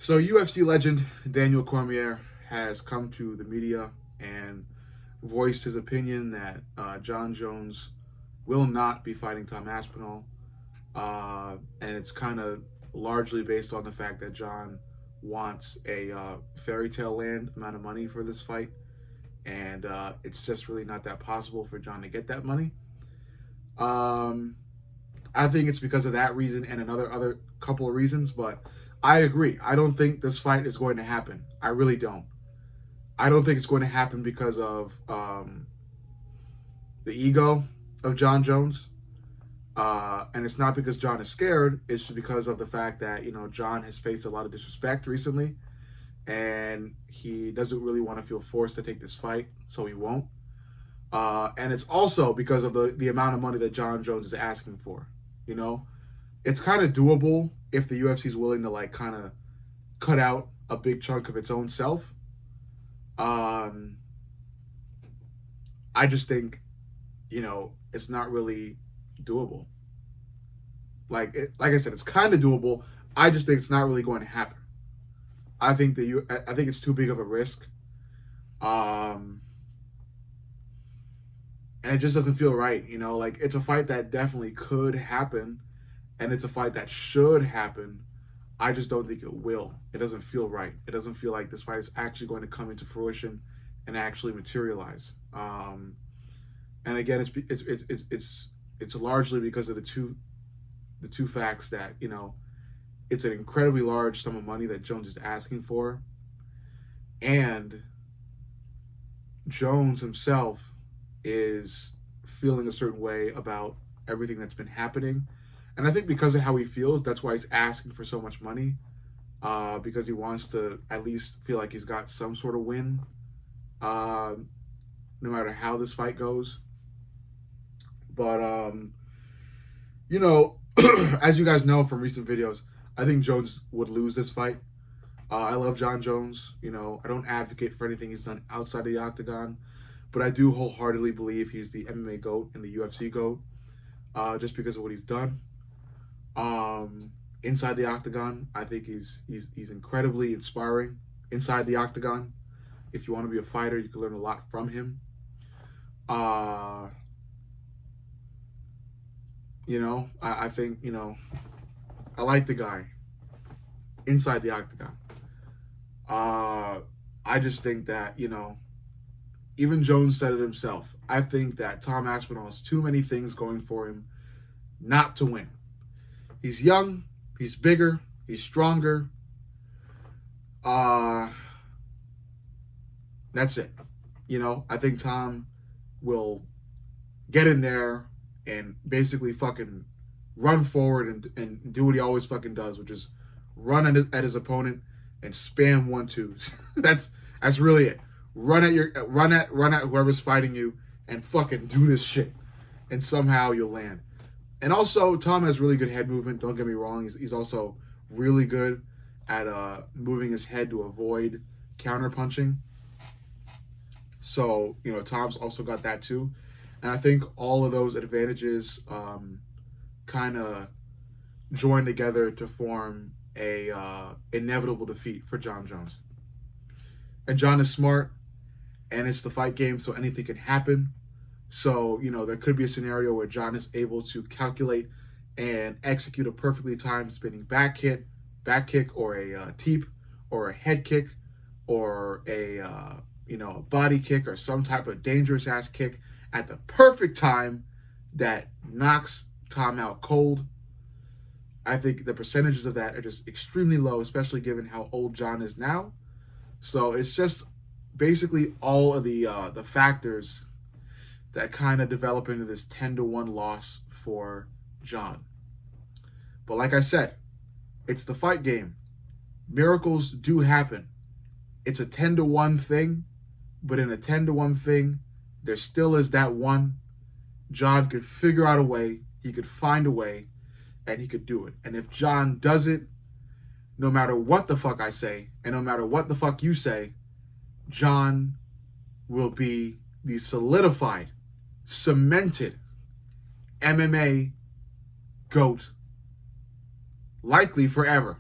So UFC legend Daniel Cormier has come to the media and voiced his opinion that John Jones will not be fighting Tom Aspinall. And it's kind of largely based on the fact that John wants a fairy tale land amount of money for this fight. And it's just really not that possible for John to get that money. Um, I think it's because of that reason and another other couple of reasons, but I agree. I don't think this fight is going to happen. I really don't. I don't think it's going to happen because of the ego of John Jones. And it's not because John is scared. It's just because of the fact that, John has faced a lot of disrespect recently. And he doesn't really want to feel forced to take this fight, so he won't. And it's also because of the amount of money that John Jones is asking for. It's kind of doable if the UFC is willing to kind of cut out a big chunk of its own self. I just think, it's not really doable. Like I said, it's kind of doable. I just think it's not really going to happen. I think it's too big of a risk. And it just doesn't feel right. It's a fight that definitely could happen, and it's a fight that should happen. I just don't think it will. It doesn't feel right. It doesn't feel like this fight is actually going to come into fruition and actually materialize. And again, it's largely because of the two facts that it's an incredibly large sum of money that Jones is asking for, and Jones himself is feeling a certain way about everything that's been happening. And I think because of how he feels, that's why he's asking for so much money, because he wants to at least feel like he's got some sort of win, no matter how this fight goes. But, as you guys know from recent videos, I think Jones would lose this fight. I love John Jones. I don't advocate for anything he's done outside of the Octagon, but I do wholeheartedly believe he's the MMA GOAT and the UFC GOAT, just because of what he's done. Inside the Octagon, I think he's incredibly inspiring. Inside the Octagon, if you want to be a fighter, you can learn a lot from him. I think, I like the guy inside the Octagon. I just think that, even Jones said it himself. I think that Tom Aspinall has too many things going for him not to win. He's young, he's bigger, he's stronger. That's it. I think Tom will get in there and basically fucking run forward and do what he always fucking does, which is run at his opponent and spam 1-2s. That's really it. Run at whoever's fighting you and fucking do this shit, and somehow you'll land. And also, Tom has really good head movement. Don't get me wrong. He's also really good at moving his head to avoid counter punching. So Tom's also got that too. And I think all of those advantages kind of join together to form a inevitable defeat for John Jones. And John is smart, and it's the fight game, so anything can happen. So, there could be a scenario where John is able to calculate and execute a perfectly timed spinning back kick, or a teep, or a head kick, or a body kick, or some type of dangerous ass kick at the perfect time that knocks Tom out cold. I think the percentages of that are just extremely low, especially given how old John is now. So it's just basically all of the factors that kind of develop into this 10-1 loss for John. But like I said, it's the fight game. Miracles do happen. It's a 10-1 thing, but in a 10-1 thing, there still is that one. John could figure out a way, he could find a way, and he could do it. And if John does it, no matter what the fuck I say, and no matter what the fuck you say, John will be the solidified, cemented MMA GOAT, likely forever.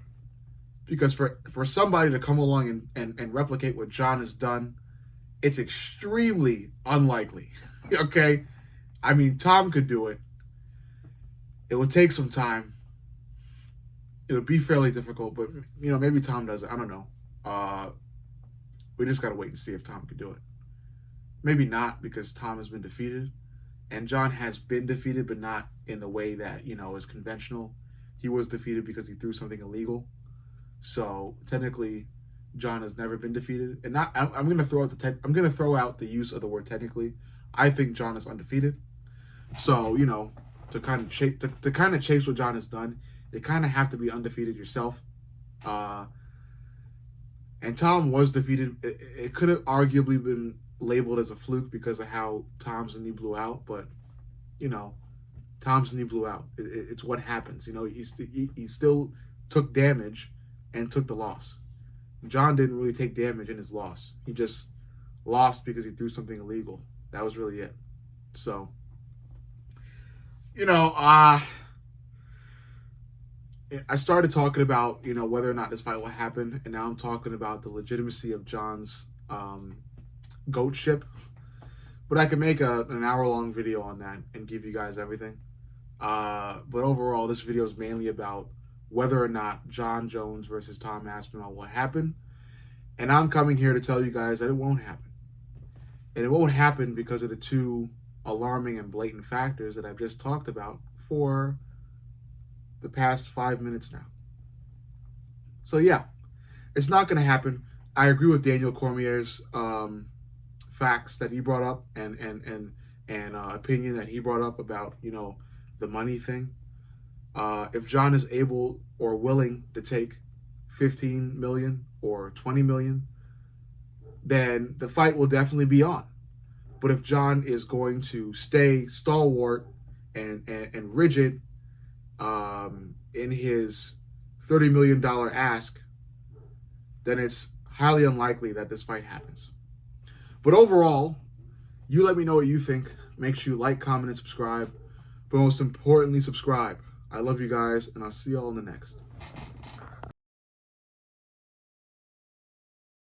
because for somebody to come along and replicate what John has done, it's extremely unlikely. Okay? I mean, Tom could do it. It would take some time. It would be fairly difficult, but maybe Tom does it. I don't know. We just gotta wait and see if Tom could do it. Maybe not, because Tom has been defeated, and John has been defeated, but not in the way that is conventional. He was defeated because he threw something illegal. So technically, John has never been defeated. And I'm gonna throw out the use of the word technically. I think John is undefeated. So to kind of chase what John has done, you kind of have to be undefeated yourself. And Tom was defeated. It could have arguably been labeled as a fluke because of how Tom's knee blew out, but Tom's knee blew out. It's what happens. He still took damage and took the loss. John didn't really take damage in his loss. He just lost because he threw something illegal. That was really it. So, I started talking about, whether or not this fight will happen, and now I'm talking about the legitimacy of John's goatship. But I could make an hour-long video on that and give you guys everything. But overall, this video is mainly about whether or not John Jones versus Tom Aspinall will happen. And I'm coming here to tell you guys that it won't happen. And it won't happen because of the two alarming and blatant factors that I've just talked about for the past 5 minutes now. So yeah, it's not going to happen. I agree with Daniel Cormier's facts that he brought up and opinion that he brought up about the money thing. If John is able or willing to take 15 million or 20 million, then the fight will definitely be on. But if John is going to stay stalwart and rigid in his $30 million ask, then it's highly unlikely that this fight happens. But overall, you let me know what you think. Make sure you like, comment, and subscribe. But most importantly, subscribe. I love you guys, and I'll see you all in the next.